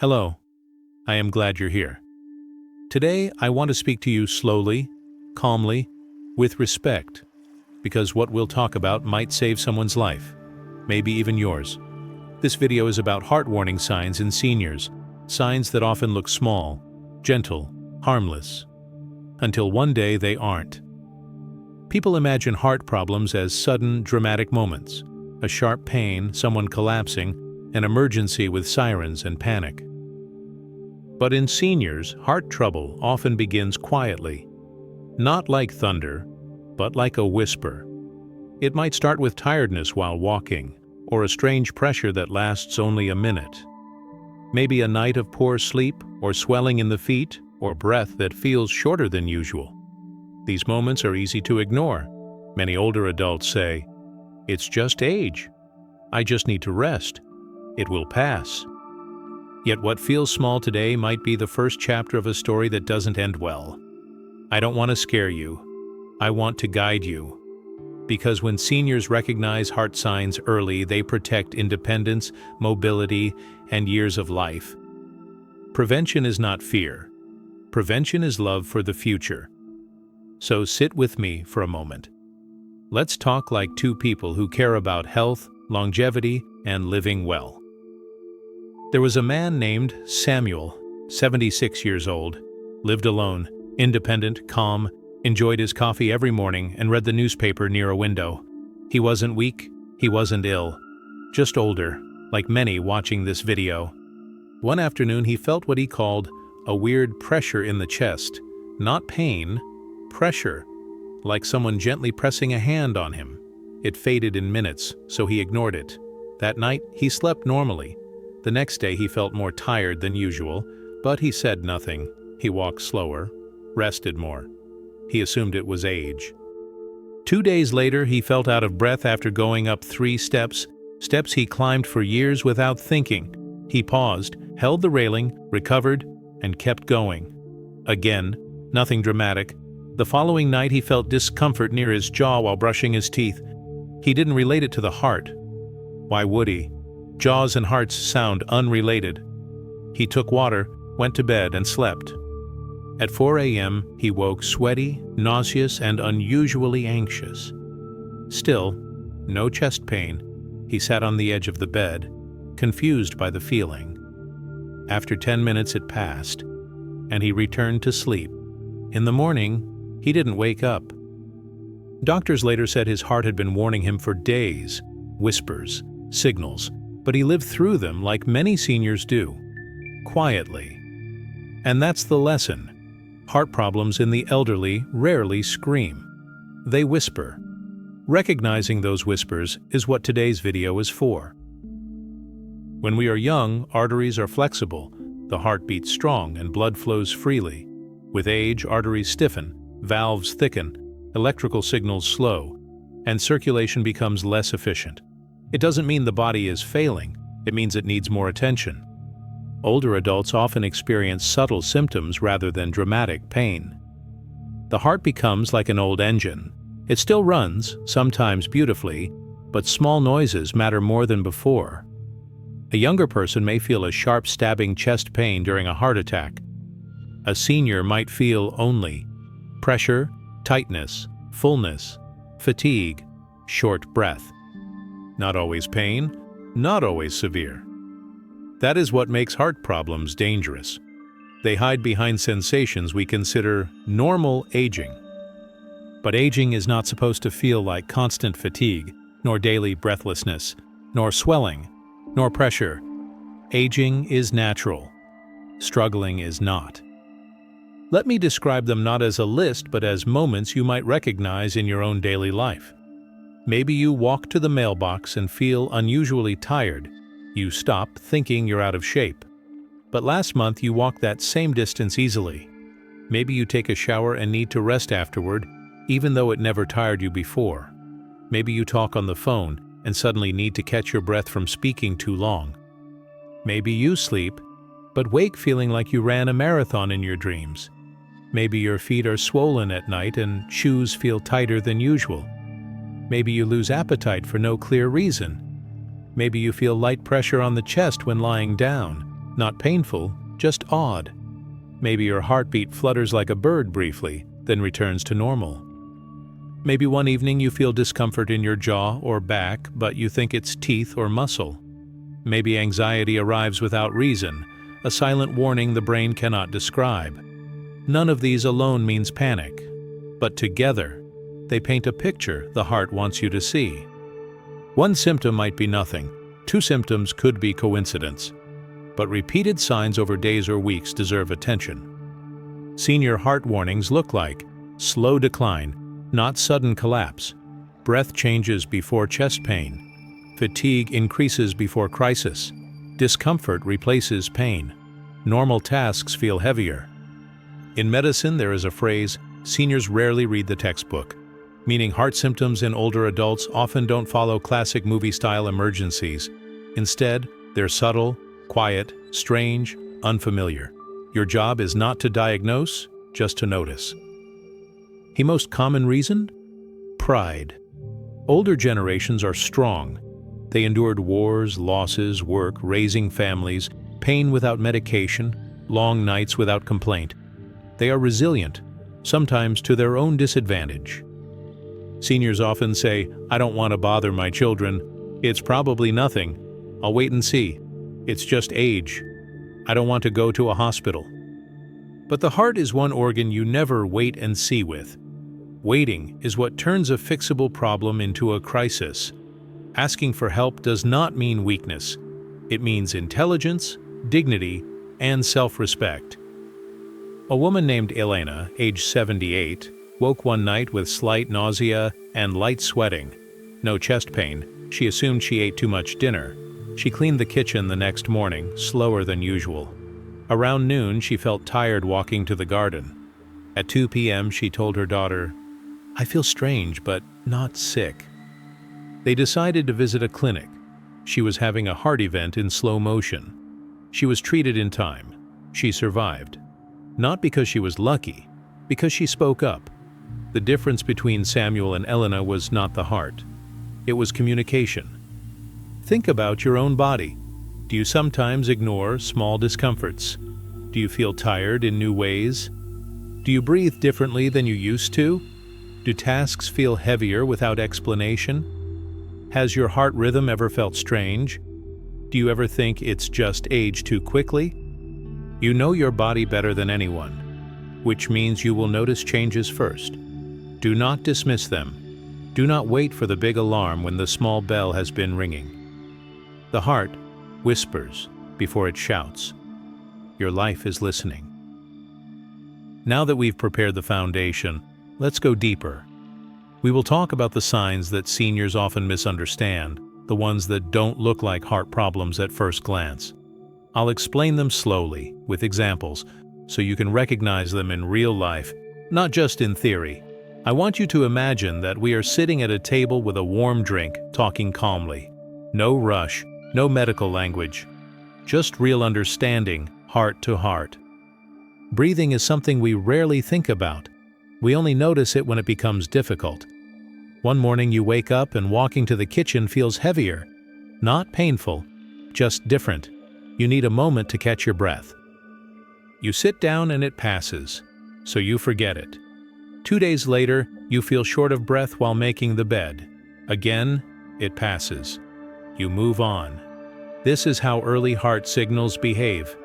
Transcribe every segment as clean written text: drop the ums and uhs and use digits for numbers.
Hello, I am glad you're here. Today, I want to speak to you slowly, calmly, with respect, because what we'll talk about might save someone's life, maybe even yours. This video is about heart warning signs in seniors, signs that often look small, gentle, harmless, until one day they aren't. People imagine heart problems as sudden, dramatic moments, a sharp pain, someone collapsing, an emergency with sirens and panic. But in seniors, heart trouble often begins quietly, not like thunder, but like a whisper. It might start with tiredness while walking, or a strange pressure that lasts only a minute. Maybe a night of poor sleep, or swelling in the feet, or breath that feels shorter than usual. These moments are easy to ignore. Many older adults say, "It's just age. I just need to rest. It will pass." Yet what feels small today might be the first chapter of a story that doesn't end well. I don't want to scare you. I want to guide you. Because when seniors recognize heart signs early, they protect independence, mobility, and years of life. Prevention is not fear. Prevention is love for the future. So sit with me for a moment. Let's talk like two people who care about health, longevity, and living well. There was a man named Samuel, 76 years old, lived alone, independent, calm, enjoyed his coffee every morning, and read the newspaper near a window. He wasn't weak, he wasn't ill, just older, like many watching this video. One afternoon he felt what he called a weird pressure in the chest, not pain, pressure, like someone gently pressing a hand on him. It faded in minutes, so he ignored it. That night he slept normally. The next day he felt more tired than usual, but he said nothing. He walked slower, rested more. He assumed it was age. 2 days later he felt out of breath after going up 3 steps he climbed for years without thinking. He paused, held the railing, recovered, and kept going. Again, nothing dramatic. The following night he felt discomfort near his jaw while brushing his teeth. He didn't relate it to the heart. Why would he? Jaws and hearts sound unrelated. He took water, went to bed, and slept. At 4 a.m., he woke sweaty, nauseous, and unusually anxious. Still, no chest pain. He sat on the edge of the bed, confused by the feeling. After 10 minutes it passed, and he returned to sleep. In the morning, he didn't wake up. Doctors later said his heart had been warning him for days, whispers, signals, but he lived through them like many seniors do, quietly. And that's the lesson. Heart problems in the elderly rarely scream. They whisper. Recognizing those whispers is what today's video is for. When we are young, arteries are flexible, the heart beats strong and blood flows freely. With age, arteries stiffen, valves thicken, electrical signals slow, and circulation becomes less efficient. It doesn't mean the body is failing, it means it needs more attention. Older adults often experience subtle symptoms rather than dramatic pain. The heart becomes like an old engine. It still runs, sometimes beautifully, but small noises matter more than before. A younger person may feel a sharp stabbing chest pain during a heart attack. A senior might feel only pressure, tightness, fullness, fatigue, short breath. Not always pain, not always severe. That is what makes heart problems dangerous. They hide behind sensations we consider normal aging. But aging is not supposed to feel like constant fatigue, nor daily breathlessness, nor swelling, nor pressure. Aging is natural. Struggling is not. Let me describe them not as a list, but as moments you might recognize in your own daily life. Maybe you walk to the mailbox and feel unusually tired. You stop thinking you're out of shape. But last month you walked that same distance easily. Maybe you take a shower and need to rest afterward, even though it never tired you before. Maybe you talk on the phone and suddenly need to catch your breath from speaking too long. Maybe you sleep, but wake feeling like you ran a marathon in your dreams. Maybe your feet are swollen at night and shoes feel tighter than usual. Maybe you lose appetite for no clear reason. Maybe you feel light pressure on the chest when lying down. Not painful, just odd. Maybe your heartbeat flutters like a bird briefly, then returns to normal. Maybe one evening you feel discomfort in your jaw or back, but you think it's teeth or muscle. Maybe anxiety arrives without reason, a silent warning the brain cannot describe. None of these alone means panic, but together, they paint a picture the heart wants you to see. One symptom might be nothing, 2 symptoms could be coincidence, but repeated signs over days or weeks deserve attention. Senior heart warnings look like slow decline, not sudden collapse, breath changes before chest pain, fatigue increases before crisis, discomfort replaces pain, normal tasks feel heavier. In medicine, there is a phrase, seniors rarely read the textbook, meaning heart symptoms in older adults often don't follow classic movie-style emergencies. Instead, they're subtle, quiet, strange, unfamiliar. Your job is not to diagnose, just to notice. The most common reason? Pride. Older generations are strong. They endured wars, losses, work, raising families, pain without medication, long nights without complaint. They are resilient, sometimes to their own disadvantage. Seniors often say, "I don't want to bother my children. It's probably nothing. I'll wait and see. It's just age. I don't want to go to a hospital." But the heart is one organ you never wait and see with. Waiting is what turns a fixable problem into a crisis. Asking for help does not mean weakness. It means intelligence, dignity, and self-respect. A woman named Elena, age 78, woke one night with slight nausea and light sweating. No chest pain. She assumed she ate too much dinner. She cleaned the kitchen the next morning, slower than usual. Around noon, she felt tired walking to the garden. At 2 p.m., she told her daughter, "I feel strange, but not sick." They decided to visit a clinic. She was having a heart event in slow motion. She was treated in time. She survived. Not because she was lucky, because she spoke up. The difference between Samuel and Elena was not the heart. It was communication. Think about your own body. Do you sometimes ignore small discomforts? Do you feel tired in new ways? Do you breathe differently than you used to? Do tasks feel heavier without explanation? Has your heart rhythm ever felt strange? Do you ever think it's just aged too quickly? You know your body better than anyone, which means you will notice changes first. Do not dismiss them. Do not wait for the big alarm when the small bell has been ringing. The heart whispers before it shouts. Your life is listening. Now that we've prepared the foundation, let's go deeper. We will talk about the signs that seniors often misunderstand, the ones that don't look like heart problems at first glance. I'll explain them slowly, with examples, so you can recognize them in real life, not just in theory. I want you to imagine that we are sitting at a table with a warm drink, talking calmly. No rush, no medical language. Just real understanding, heart to heart. Breathing is something we rarely think about. We only notice it when it becomes difficult. One morning you wake up and walking to the kitchen feels heavier. Not painful, just different. You need a moment to catch your breath. You sit down and it passes, so you forget it. 2 days later, you feel short of breath while making the bed. Again, it passes. You move on. This is how early heart signals behave.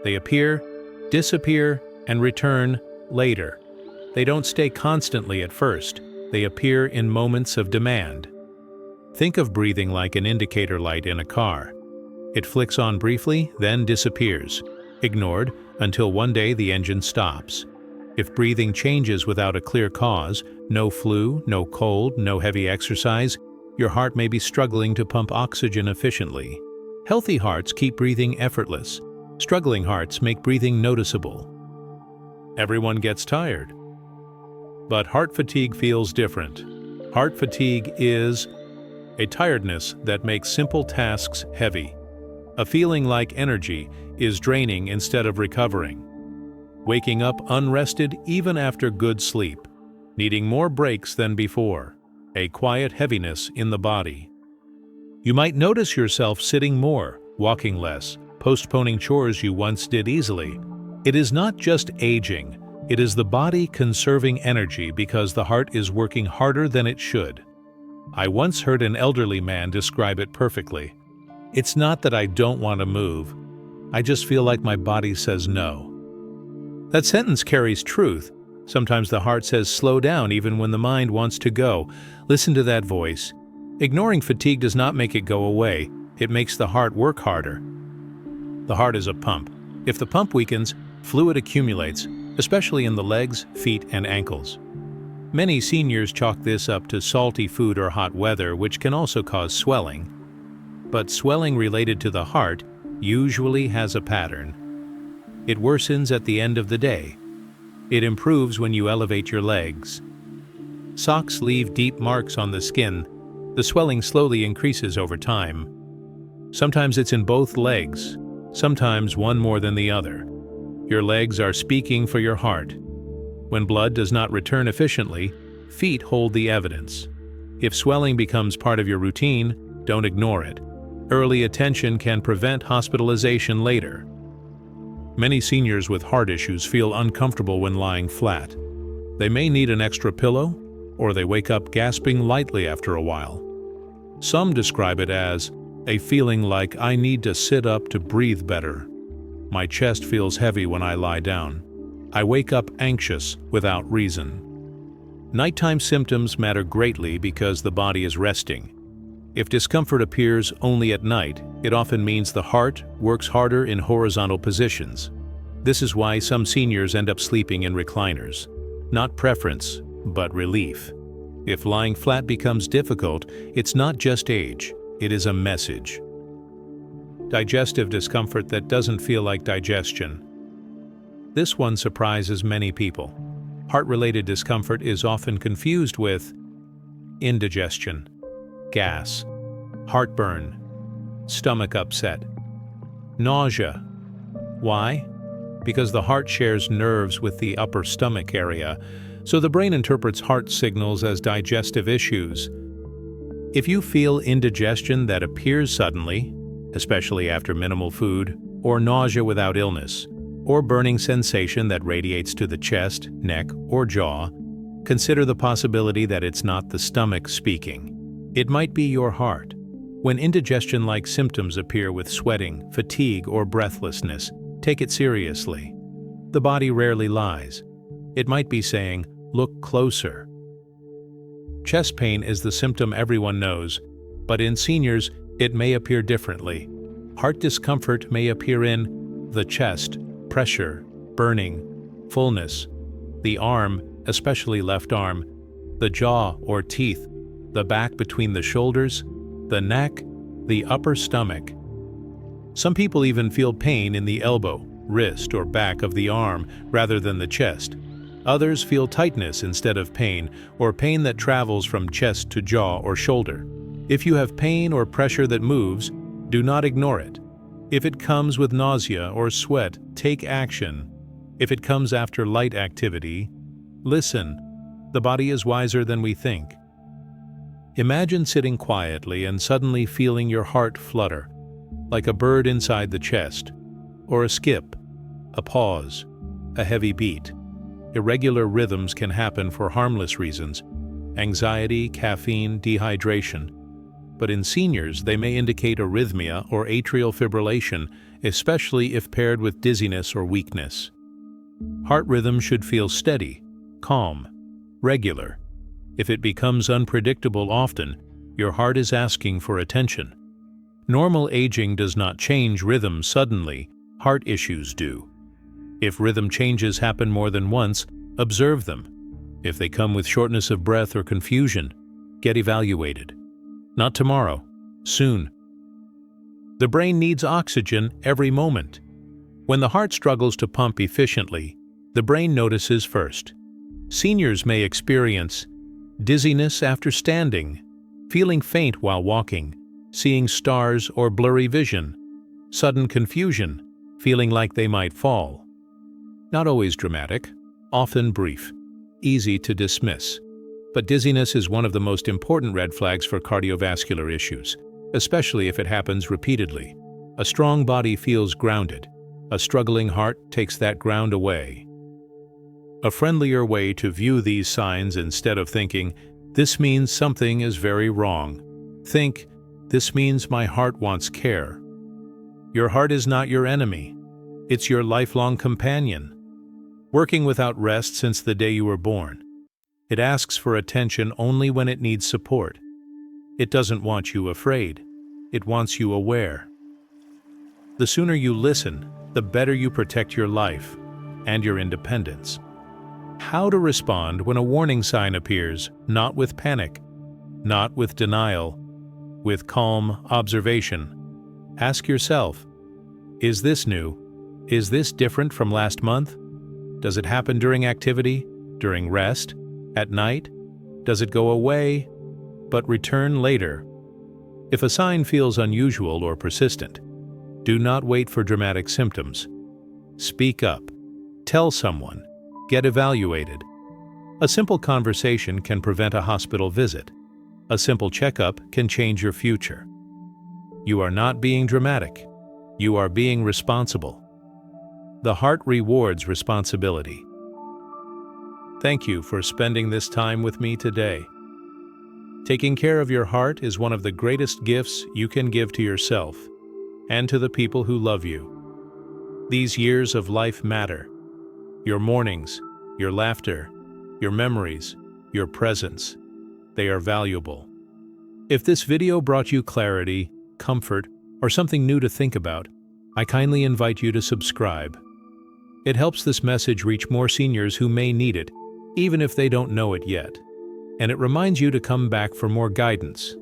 They appear, disappear, and return later. They don't stay constantly at first. They appear in moments of demand. Think of breathing like an indicator light in a car. It flicks on briefly, then disappears, ignored until one day the engine stops. If breathing changes without a clear cause, no flu, no cold, no heavy exercise, your heart may be struggling to pump oxygen efficiently. Healthy hearts keep breathing effortless. Struggling hearts make breathing noticeable. Everyone gets tired. But heart fatigue feels different. Heart fatigue is a tiredness that makes simple tasks heavy. A feeling like energy is draining instead of recovering. Waking up unrested even after good sleep. Needing more breaks than before. A quiet heaviness in the body. You might notice yourself sitting more, walking less, postponing chores you once did easily. It is not just aging, it is the body conserving energy because the heart is working harder than it should. I once heard an elderly man describe it perfectly. "It's not that I don't want to move. I just feel like my body says no." That sentence carries truth. Sometimes the heart says slow down even when the mind wants to go. Listen to that voice. Ignoring fatigue does not make it go away. It makes the heart work harder. The heart is a pump. If the pump weakens, fluid accumulates, especially in the legs, feet, and ankles. Many seniors chalk this up to salty food or hot weather, which can also cause swelling. But swelling related to the heart usually has a pattern. It worsens at the end of the day. It improves when you elevate your legs. Socks leave deep marks on the skin. The swelling slowly increases over time. Sometimes it's in both legs, sometimes one more than the other. Your legs are speaking for your heart. When blood does not return efficiently, feet hold the evidence. If swelling becomes part of your routine, don't ignore it. Early attention can prevent hospitalization later. Many seniors with heart issues feel uncomfortable when lying flat. They may need an extra pillow, or they wake up gasping lightly after a while. Some describe it as a feeling like I need to sit up to breathe better. My chest feels heavy when I lie down. I wake up anxious without reason. Nighttime symptoms matter greatly because the body is resting. If discomfort appears only at night, it often means the heart works harder in horizontal positions. This is why some seniors end up sleeping in recliners. Not preference, but relief. If lying flat becomes difficult, it's not just age, it is a message. Digestive discomfort that doesn't feel like digestion. This one surprises many people. Heart-related discomfort is often confused with indigestion, gas, heartburn, stomach upset, nausea. Why? Because the heart shares nerves with the upper stomach area, so the brain interprets heart signals as digestive issues. If you feel indigestion that appears suddenly, especially after minimal food, or nausea without illness, or burning sensation that radiates to the chest, neck, or jaw, consider the possibility that it's not the stomach speaking. It might be your heart. When indigestion-like symptoms appear with sweating, fatigue, or breathlessness, take it seriously. The body rarely lies. It might be saying, "Look closer." Chest pain is the symptom everyone knows, but in seniors, it may appear differently. Heart discomfort may appear in the chest, pressure, burning, fullness, the arm, especially left arm, the jaw or teeth, the back between the shoulders, the neck, the upper stomach. Some people even feel pain in the elbow, wrist, or back of the arm rather than the chest. Others feel tightness instead of pain, or pain that travels from chest to jaw or shoulder. If you have pain or pressure that moves, do not ignore it. If it comes with nausea or sweat, take action. If it comes after light activity, listen. The body is wiser than we think. Imagine sitting quietly and suddenly feeling your heart flutter, like a bird inside the chest, or a skip, a pause, a heavy beat. Irregular rhythms can happen for harmless reasons, anxiety, caffeine, dehydration. But in seniors, they may indicate arrhythmia or atrial fibrillation, especially if paired with dizziness or weakness. Heart rhythm should feel steady, calm, regular. If it becomes unpredictable often, your heart is asking for attention. Normal aging does not change rhythm suddenly, heart issues do. If rhythm changes happen more than once, observe them. If they come with shortness of breath or confusion, get evaluated. Not tomorrow, soon. The brain needs oxygen every moment. When the heart struggles to pump efficiently, the brain notices first. Seniors may experience dizziness after standing, feeling faint while walking, seeing stars or blurry vision, sudden confusion, feeling like they might fall. Not always dramatic, often brief, easy to dismiss. But dizziness is one of the most important red flags for cardiovascular issues, especially if it happens repeatedly. A strong body feels grounded. A struggling heart takes that ground away. A friendlier way to view these signs instead of thinking, "This means something is very wrong." Think, "This means my heart wants care." Your heart is not your enemy. It's your lifelong companion, working without rest since the day you were born. It asks for attention only when it needs support. It doesn't want you afraid. It wants you aware. The sooner you listen, the better you protect your life and your independence. How to respond when a warning sign appears, not with panic, not with denial, with calm observation. Ask yourself, is this new? Is this different from last month? Does it happen during activity, during rest, at night? Does it go away, but return later? If a sign feels unusual or persistent, do not wait for dramatic symptoms. Speak up. Tell someone. Get evaluated. A simple conversation can prevent a hospital visit. A simple checkup can change your future. You are not being dramatic. You are being responsible. The heart rewards responsibility. Thank you for spending this time with me today. Taking care of your heart is one of the greatest gifts you can give to yourself and to the people who love you. These years of life matter. Your mornings, your laughter, your memories, your presence, they are valuable. If this video brought you clarity, comfort, or something new to think about, I kindly invite you to subscribe. It helps this message reach more seniors who may need it, even if they don't know it yet. And it reminds you to come back for more guidance,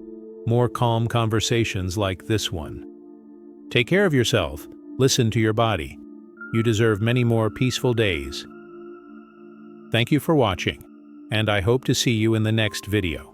more calm conversations like this one. Take care of yourself. Listen to your body. You deserve many more peaceful days. Thank you for watching, and I hope to see you in the next video.